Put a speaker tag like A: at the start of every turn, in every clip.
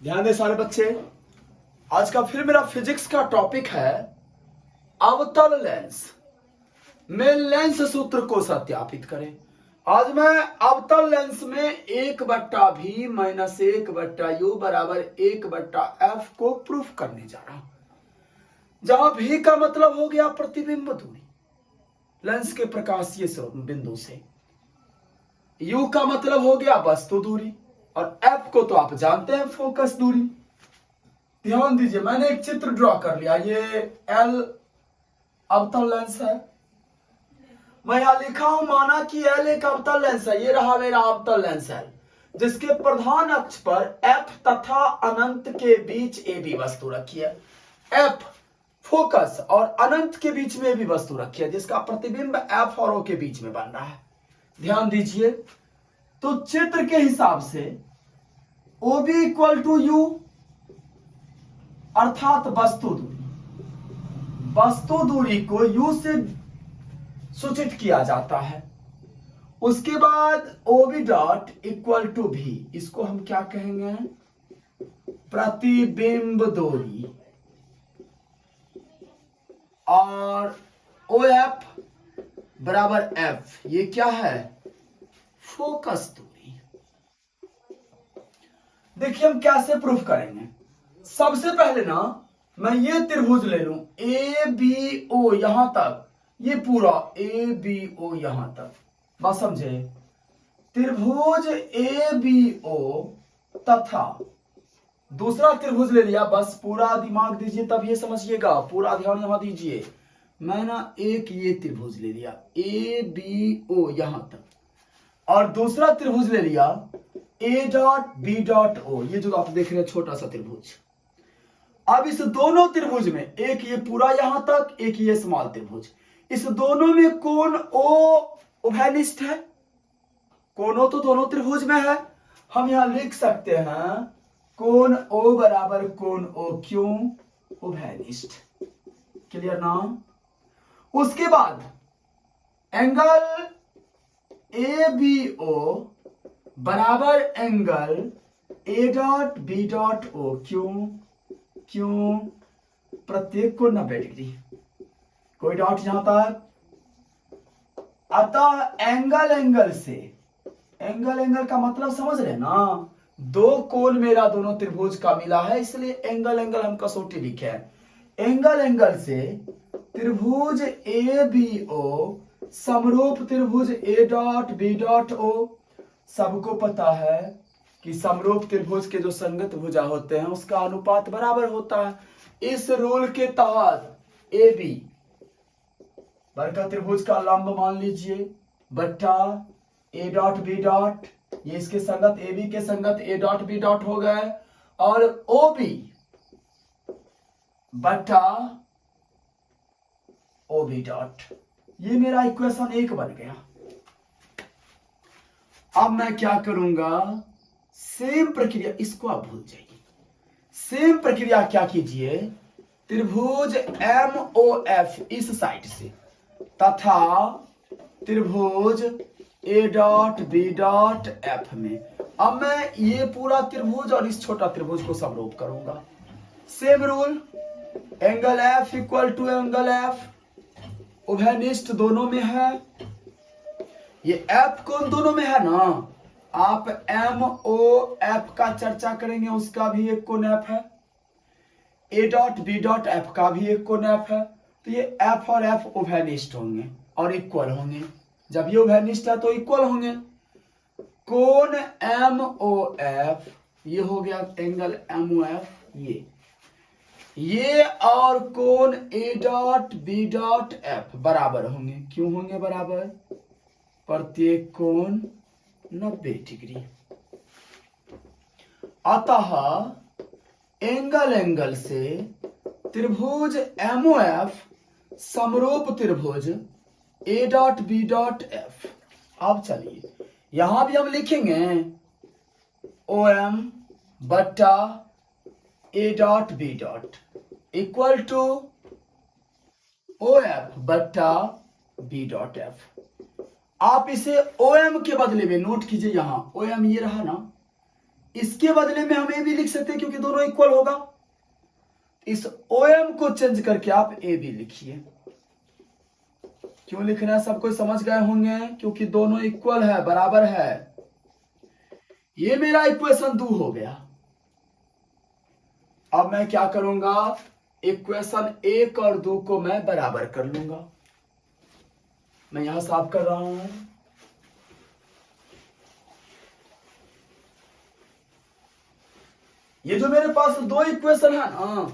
A: ध्यान दें सारे बच्चे, आज का फिर मेरा फिजिक्स का टॉपिक है अवतल लेंस में लेंस सूत्र को सत्यापित करें। आज मैं अवतल लेंस में 1/v माइनस 1/u बराबर 1/f को प्रूफ करने जा रहा हूं, जहां v का मतलब हो गया प्रतिबिंब दूरी लेंस के प्रकाशीय बिंदु से, u का मतलब हो गया वस्तु दूरी और f को तो आप जानते हैं फोकस दूरी। ध्यान दीजिए, मैंने एक चित्र ड्रॉ कर लिया। ये L अवतल लेंस है। मैं यहां लिखा हूं, माना कि L एक अवतल लेंस है। ये रहा मेरा अवतल लेंस है, जिसके प्रधान अक्ष पर F तथा अनंत के बीच AB वस्तु रखी है। F फोकस और अनंत के बीच में भी वस्तु रखी है, जिसका प्रतिबिंब F और O के बीच में बन रहा है। ध्यान दीजिए, तो चित्र के हिसाब से OB इक्वल टू U अर्थात वस्तु दूरी को U से सूचित किया जाता है। उसके बाद OB dot equal to V, इसको हम क्या कहेंगे? प्रतिबिंब दूरी। और OF बराबर F, ये क्या है? फोकस दूरी। देखिए हम कैसे प्रूफ करेंगे। सबसे पहले ना मैं ये त्रिभुज ले लूं ABO यहां तक, ये पूरा ABO यहां तक, बात समझे? त्रिभुज ABO तथा दूसरा त्रिभुज ले लिया, बस पूरा दिमाग दीजिए तब ये समझिएगा, पूरा ध्यान यहां दीजिए। मैं ना एक ये त्रिभुज ले लिया ABO यहां तक, और दूसरा त्रिभुज ले लिया A dot B dot O, ये जो आप देख रहे हैं छोटा सा त्रिभुज। अब इस दोनों त्रिभुज में, एक ये पूरा यहां तक, एक ये स्मॉल त्रिभुज, इस दोनों में कोण O उभयनिष्ठ है। कोण O तो दोनों त्रिभुज में है। हम यहां लिख सकते हैं कोण O बराबर कोण OQ उभयनिष्ठ। क्लियर ना? उसके बाद एंगल ABO बराबर angle A dot B dot O, क्यों? प्रत्येक को 90 डिग्री, कोई डॉट यहां तक। अतः एंगल का मतलब समझ रहे ना, दो कोण मेरा दोनों त्रिभुज का मिला है, इसलिए एंगल हम कसौटी लिखे है। एंगल से त्रिभुज ABO समरूप त्रिभुज A dot B dot O। सबको पता है कि समरूप त्रिभुज के जो संगत भुजा होते हैं उसका अनुपात बराबर होता है। इस रूल के तहत AB वर्ग त्रिभुज का लंब मान लीजिए बट्टा A डॉट B डॉट, ये इसके संगत AB के संगत A डॉट B डॉट हो गए, और OB बट्टा OB डॉट, ये मेरा इक्वेशन 1 बन गया। अब मैं क्या करूंगा, सेम प्रक्रिया, इसको आप भूल जाइए। सेम प्रक्रिया क्या कीजिए, त्रिभुज MOF इस साइड से तथा त्रिभुज A dot B dot F में, अब मैं ये पूरा त्रिभुज और इस छोटा त्रिभुज को समरूप करूंगा। Same rule, angle F equal to angle F उभयनिष्ठ दोनों में है। ये F कोण दोनों में है ना, आप MOF का चर्चा करेंगे, उसका भी एक कोण F है। A dot B dot F का भी एक कोण F है। तो ये F और F उभयनिष्ठ होंगे और इक्वल होंगे। जब ये उभयनिष्ठ है तो इक्वल होंगे। कोण MOF, ये हो गया एंगल MOF, ये और कोण A dot B dot F बराबर होंगे। क्यों होंगे बराबर? प्रत्येक कोण 90 डिग्री। अतः एंगल से त्रिभुज MOF समरूप त्रिभुज A dot B dot F। अब चलिए यहां भी हम लिखेंगे OM बट्टा A dot B dot equal to OF बट्टा B डॉट F। आप इसे OM के बदले में नोट कीजिए, यहां OM ये रहा ना, इसके बदले में हम ए भी लिख सकते हैं क्योंकि दोनों इक्वल होगा। इस OM को चेंज करके आप ए भी लिखिए। क्यों लिखना है सबको समझ गए होंगे, क्योंकि दोनों इक्वल है, बराबर है। ये मेरा इक्वेशन 2 हो गया। अब मैं क्या करूंगा, इक्वेशन 1 और 2 को मैं बराबर कर लूंगा। मैं यहां साफ कर रहा हूं। ये जो मेरे पास दो इक्वेशन है ना,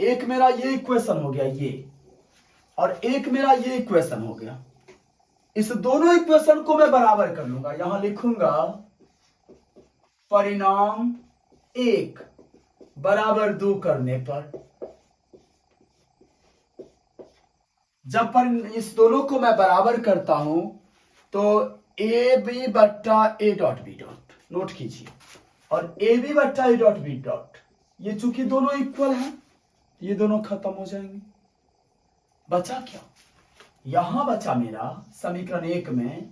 A: एक मेरा ये इक्वेशन हो गया ये, और एक मेरा ये इक्वेशन हो गया। इस दोनों इक्वेशन को मैं बराबर कर लूंगा। यहां लिखूंगा परिणाम 1 बराबर 2 करने पर, जब इस दोनों को मैं बराबर करता हूं तो ए बी बट्टा A dot B dot, note कीजिए, और ए बी बट्टा ए डॉट बी डॉट, ये चूंकि दोनों इक्वल हैं ये दोनों खत्म हो जाएंगे। बचा क्या, यहां बचा मेरा समीकरण 1 में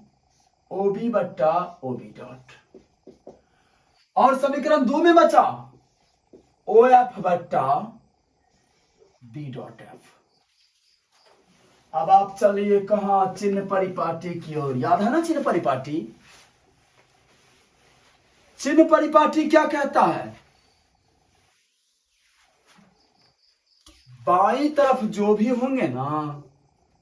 A: ओ बी बट्टा ओ बी डॉट, और समीकरण 2 में बचा ओ एफ बट्टा बी डॉट एफ। अब आप चलिए कहां, चिन्ह परिपाटी की ओर। याद है ना चिन्ह परिपाटी? चिन्ह परिपाटी क्या कहता है, बाई तरफ जो भी होंगे ना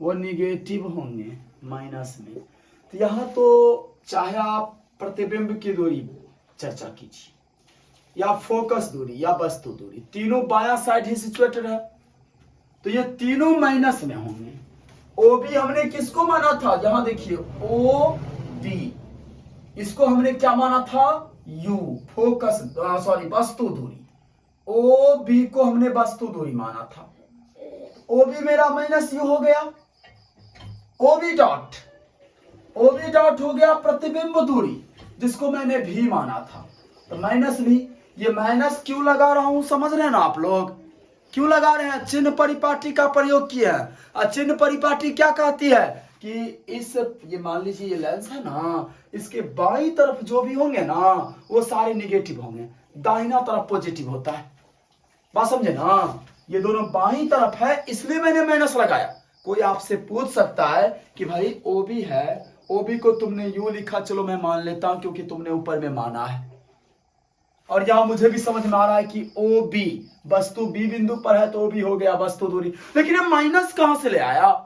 A: वो निगेटिव होंगे माइनस में। तो यहां तो चाहे आप प्रतिबिंब की दूरी चर्चा कीजिए या फोकस दूरी या वस्तु दूरी, तीनों बाया साइड ही सिचुएटेड है, तो ये तीनों माइनस में होंगे। ओ बी हमने किसको माना था, यहां देखिए ओ बी, इसको हमने क्या माना था, यू फोकस सॉरी वस्तु दूरी, ओ बी को हमने वस्तु दूरी माना था। ओ बी मेरा माइनस यू हो गया, ओ बी डॉट हो गया प्रतिबिंब दूरी जिसको मैंने भी माना था, तो माइनस भी। ये माइनस क्यों लगा रहा हूं समझ रहे हैं ना आप लोग, क्यों लगा रहे हैं, चिन्ह परिपाटी का प्रयोग किया है। और चिन्ह परिपाटी क्या कहती है कि इस, ये मान लीजिए ये लेंस है ना, इसके बाईं तरफ जो भी होंगे ना वो सारे निगेटिव होंगे, दाहिना तरफ पॉजिटिव होता है। बात समझे ना, ये दोनों बाईं तरफ है इसलिए मैंने माइनस लगाया। कोई आपसे पूछ सकता है कि भाई ओ बी है, ओ बी को तुमने यू लिखा, चलो मैं मान लेता हूं क्योंकि तुमने ऊपर में माना है, और यहां मुझे भी समझ में आ रहा है कि ओ बी वस्तु बी बिंदु पर है तो ओ बी हो गया वस्तु दूरी। लेकिन ये माइनस कहां से ले आया,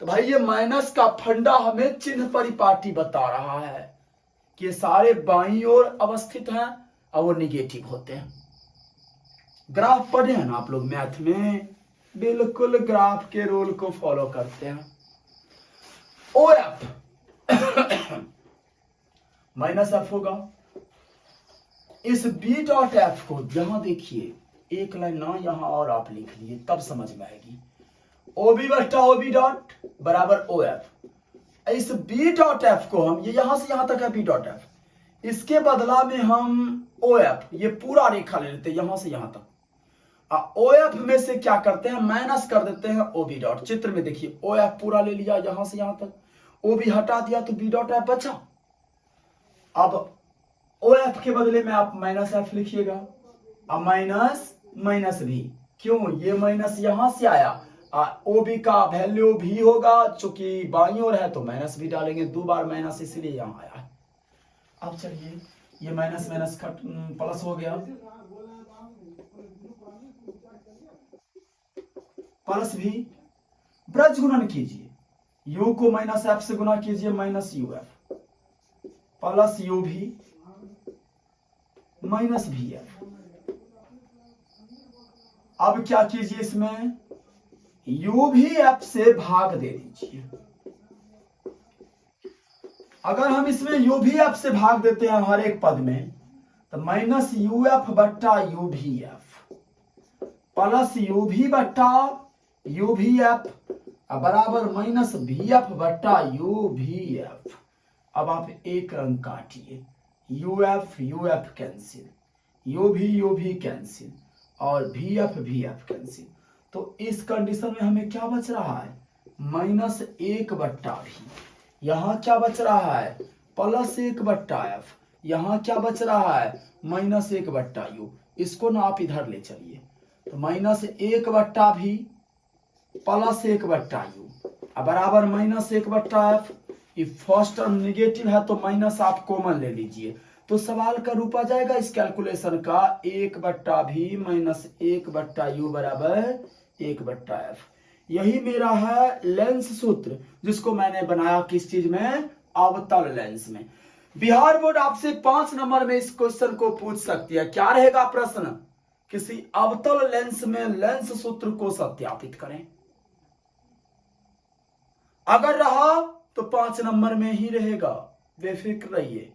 A: तो भाई ये माइनस का फंडा हमें चिन्ह परिपाटी बता रहा है कि ये सारे बाईं ओर अवस्थित हैं और वो निगेटिव होते हैं। ग्राफ पढ़े हैं ना आप लोग मैथ में, बिल्कुल ग्राफ के रूल को फॉलो करते हैं। ओ एफ माइनस एफ होगा, इस बी डॉट एफ को यहां देखिए एक लाइन ना यहां और आप लिख लिए तब समझ में आएगी। ओ बी बट्टा ओ बी डॉट बराबर ओ एफ, इस बी डॉट एफ को हम, ये यहां से यहां तक है बी डॉट एफ, इसके बदला में हम ओ एफ ये पूरा रेखा ले लेते हैं यहां से यहां तक, ओ एफ में से क्या करते हैं माइनस कर देते हैं ओ बी डॉट। चित्र में देखिए ओ एफ पूरा ले लिया यहां से यहां तक, ओ बी हटा दिया तो बी डॉट एफ बचा। अब ओ एफ के बदले में आप माइनस एफ लिखिएगा, अब माइनस माइनस भी, क्यों, ये माइनस यहां से आया, ओ बी का वैल्यू भी होगा, चूंकि बाईं ओर है तो माइनस भी डालेंगे, 2 बार माइनस इसलिए यहां आया है। अब चलिए ये माइनस माइनस कट प्लस हो गया, प्लस भी, ब्रज गुणन कीजिए, यू को माइनस एफ से गुना कीजिए, minus U F plus you भी माइनस भी एफ। अब क्या कीजिए, इसमें यू भी एफ से भाग दे दीजिए। अगर हम इसमें यू भी एफ से भाग देते हैं हर एक पद में, तो माइनस यू एफ बट्टा यू भी एफ प्लस यू भी बट्टा यू भी एफ बराबर माइनस भी एफ बट्टा यू भी एफ। अब आप एक रंग काटिए, यू एफ कैंसिल, यू भी कैंसिल, और भी एफ कैंसिल, तो इस कंडीशन में हमें क्या बच रहा है, -1 बट्टा भी, यहां क्या बच रहा है +1 बट्टा एफ, यहां क्या बच रहा है, -1/u। इसको ना आप इधर ले चलिए, तो -1/v +1/u बराबर -1/f। ये फर्स्ट टर्म निगेटिव है तो माइनस आप कॉमन ले लीजिए, तो सवाल का रूप आ जाएगा इस कैलकुलेशन का 1/v -1/u बराबर 1/f। यही मेरा है लेंस सूत्र, जिसको मैंने बनाया किस चीज में, अवतल लेंस में। बिहार बोर्ड आपसे 5 नंबर में इस क्वेश्चन को पूछ सकती है। क्या रहेगा प्रश्न, किसी अवतल लेंस में लेंस सूत्र को सत्यापित करें। अगर रहा तो 5 नंबर में ही रहेगा, बेफिक्र रहिए।